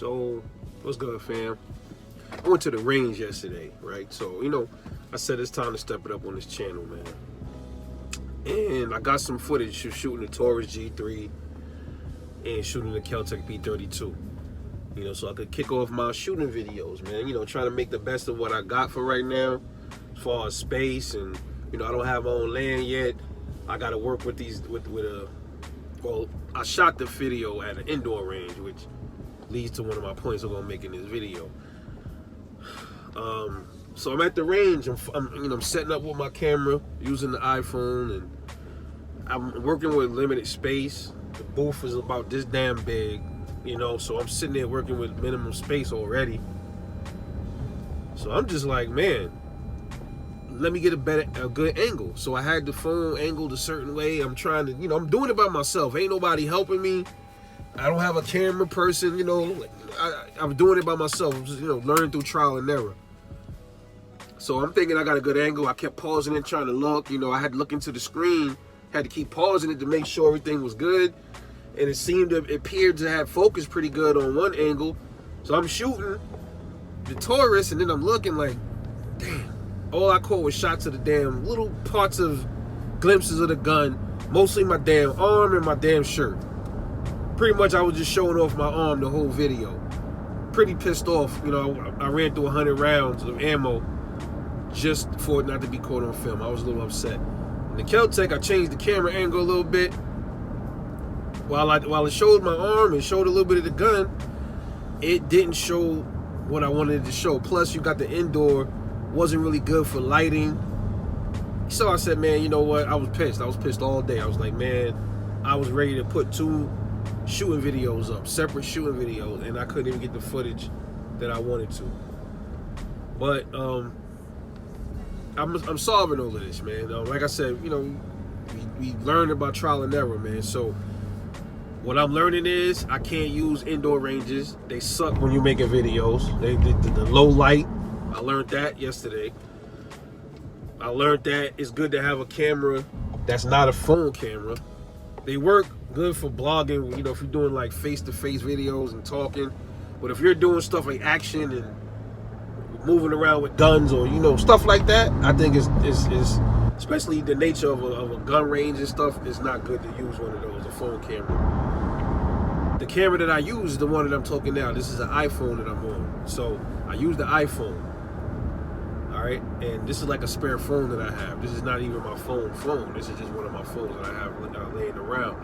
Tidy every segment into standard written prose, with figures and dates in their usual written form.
So, what's good, fam? I went to the range yesterday, right? So, I said it's time to step it up on this channel, man. And I got some footage of shooting the Taurus G3 and shooting the Kel-Tec P32. So I could kick off my shooting videos, man. Trying to make the best of what I got for right now, as far as space, and I don't have my own land yet. I got to work with well, I shot the video at an indoor range, which leads to one of my points I'm gonna make in this video. So I'm at the range. I'm setting up with my camera using the iPhone, and I'm working with limited space. The booth is about this damn big. So I'm sitting there working with minimum space already. So I'm just like, man, let me get a good angle. So I had the phone angled a certain way. I'm trying to, I'm doing it by myself. Ain't nobody helping me. I don't have a camera person, I'm doing it by myself. I'm just, learning through trial and error. So I'm thinking I got a good angle. I kept pausing it, trying to look. I had to look into the screen, had to keep pausing it to make sure everything was good. And it appeared to have focus pretty good on one angle. So I'm shooting the Taurus, and then I'm looking like, damn. All I caught was shots of the damn little parts of glimpses of the gun, mostly my damn arm and my damn shirt. Pretty much I was just showing off my arm the whole video. Pretty pissed off. I ran through 100 rounds of ammo just for it not to be caught on film. I was a little upset. In the Kel-Tec, I changed the camera angle a little bit. While it showed my arm and showed a little bit of the gun, it didn't show what I wanted it to show. Plus, you got the indoor, wasn't really good for lighting. So I said, man, you know what? I was pissed. I was pissed all day. I was like, man, I was ready to put 2 shooting videos up, separate shooting videos, and I couldn't even get the footage that I wanted to. But I'm solving all of this, man. Like I said, we learned about trial and error, man. So what I'm learning is I can't use indoor ranges. They suck when you're making videos. The low light. I learned that yesterday. I learned that it's good to have a camera that's not a phone camera. They work good for blogging, if you're doing like face-to-face videos and talking. But if you're doing stuff like action and moving around with guns or stuff like that, I think it's especially the nature of a gun range and stuff, it's not good to use one of those, a phone camera. The camera that I use is the one that I'm talking now. This is an iPhone that I'm on. So I use the iPhone. Alright? And this is like a spare phone that I have. This is not even my phone. This is just one of my phones that I have laying around.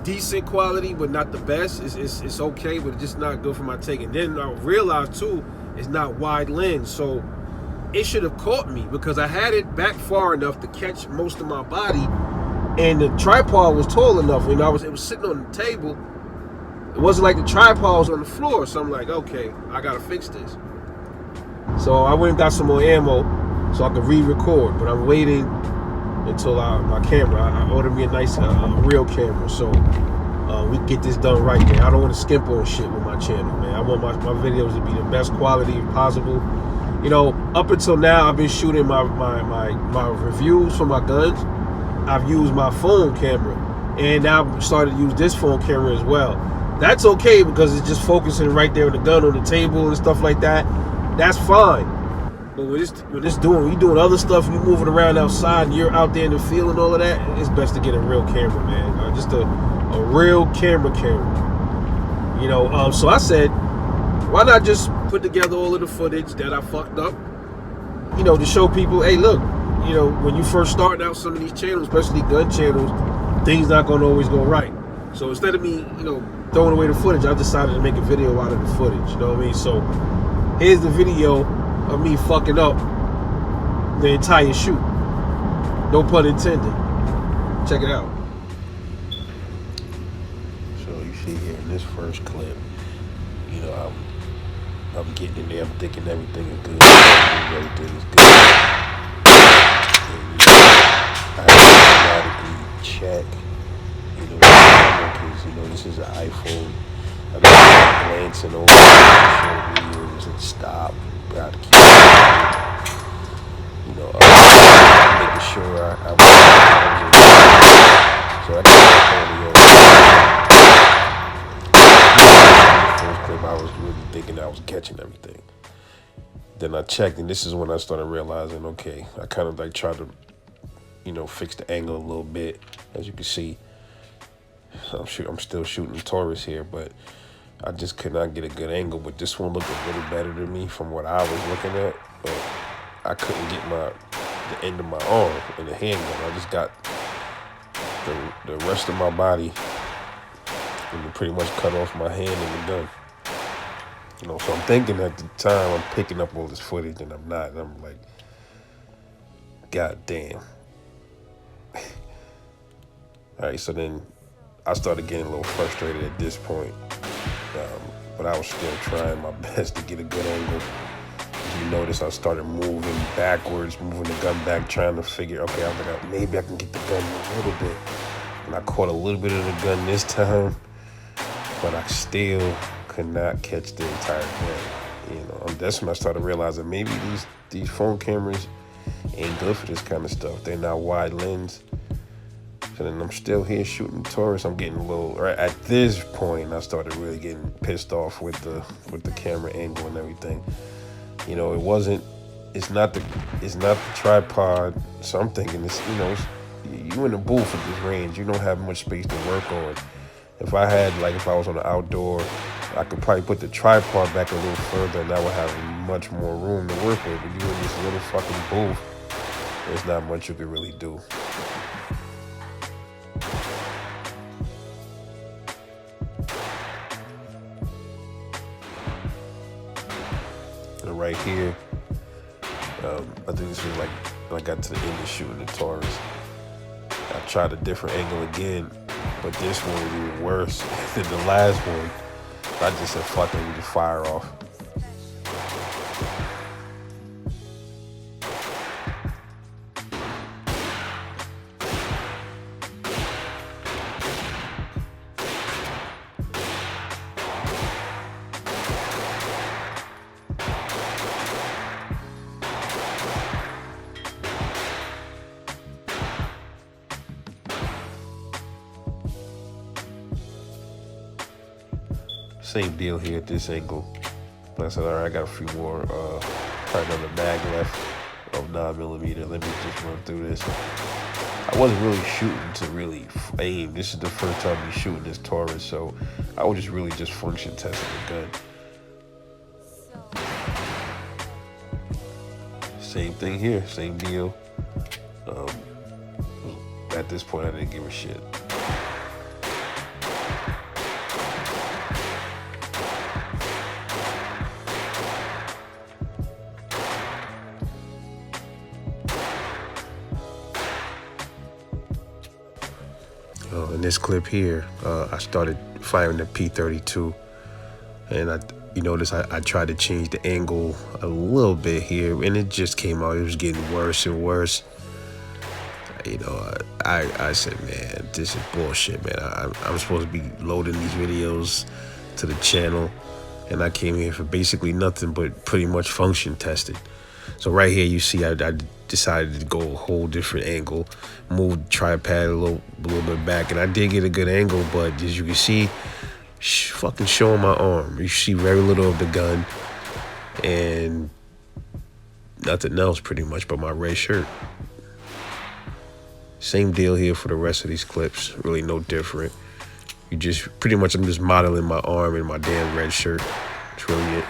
Decent quality, but not the best. It's okay, but it's just not good for my take. And then I realized too, it's not wide lens, so it should have caught me because I had it back far enough to catch most of my body, and the tripod was tall enough. It was sitting on the table. It wasn't like the tripod was on the floor. So I'm like, okay, I gotta fix this. So I went and got some more ammo so I could re-record, but I'm waiting until my camera. I ordered me a nice real camera, so we can get this done right, man. I don't want to skimp on shit with my channel, man. I want my videos to be the best quality possible. Up until now, I've been shooting my reviews for my guns. I've used my phone camera, and now I've started to use this phone camera as well. That's okay because it's just focusing right there on the gun on the table and stuff like that. That's fine. But when you doing other stuff, you moving around outside, and you're out there in the field and all of that, it's best to get a real camera, man. Just a real camera. So I said, why not just put together all of the footage that I fucked up, to show people, hey, look, when you first start out some of these channels, especially gun channels, things not going to always go right. So instead of me, throwing away the footage, I decided to make a video out of the footage, you know what I mean? So here's the video of me fucking up the entire shoot. No pun intended. Check it out. So you see here in this first clip, I'm getting in there, I'm thinking everything is good. Everything is good. And, I automatically check, because, this is an iPhone. I'm glancing over short videos and stop. Got to keep making sure I'm so I got I was really thinking I was catching everything. Then I checked, and this is when I started realizing, okay, I kind of like tried to, fix the angle a little bit. As you can see, I'm still shooting Taurus here, but I just could not get a good angle. But this one looked a little better to me from what I was looking at. But I couldn't get the end of my arm in the handgun. I just got the rest of my body, and pretty much cut off my hand and the gun. So I'm thinking at the time I'm picking up all this footage, and I'm not. And I'm like, God damn. All right, so then I started getting a little frustrated at this point, but I was still trying my best to get a good angle. As you notice, I started moving backwards, moving the gun back, trying to figure, okay, I was like, maybe I can get the gun a little bit. And I caught a little bit of the gun this time, but I still could not catch the entire gun. That's when I started realizing maybe these phone cameras ain't good for this kind of stuff. They're not wide lens. So then I'm still here shooting Taurus. I'm getting a little, right at this point, I started really getting pissed off with the camera angle and everything. It's not the tripod. So I'm thinking you in the booth at this range, you don't have much space to work on. If I was on the outdoor, I could probably put the tripod back a little further, and I would have much more room to work with. But you in this little fucking booth, there's not much you could really do. And right here, I think this was like when I got to the end of shooting the Taurus. I tried a different angle again, but this one was even worse than the last one. I just said, fuck it, we just fire off. Same deal here at this angle. I said, all right, I got a few more, probably another mag left of 9mm. Let me just run through this. I wasn't really shooting to really aim. This is the first time I'm shooting this Taurus, so I was just function testing the gun. Same thing here, same deal. At this point, I didn't give a shit. In this clip here, I started firing the P32, and you notice I tried to change the angle a little bit here, and it just came out. It was getting worse and worse. I said, man, this is bullshit, man. I'm supposed to be loading these videos to the channel, and I came here for basically nothing but pretty much function testing. So right here, you see, I decided to go a whole different angle, move the tripod a little bit back, and I did get a good angle, but as you can see, fucking showing my arm. You see very little of the gun, and nothing else pretty much but my red shirt. Same deal here for the rest of these clips, really no different. I'm just modeling my arm and my damn red shirt. That's really it.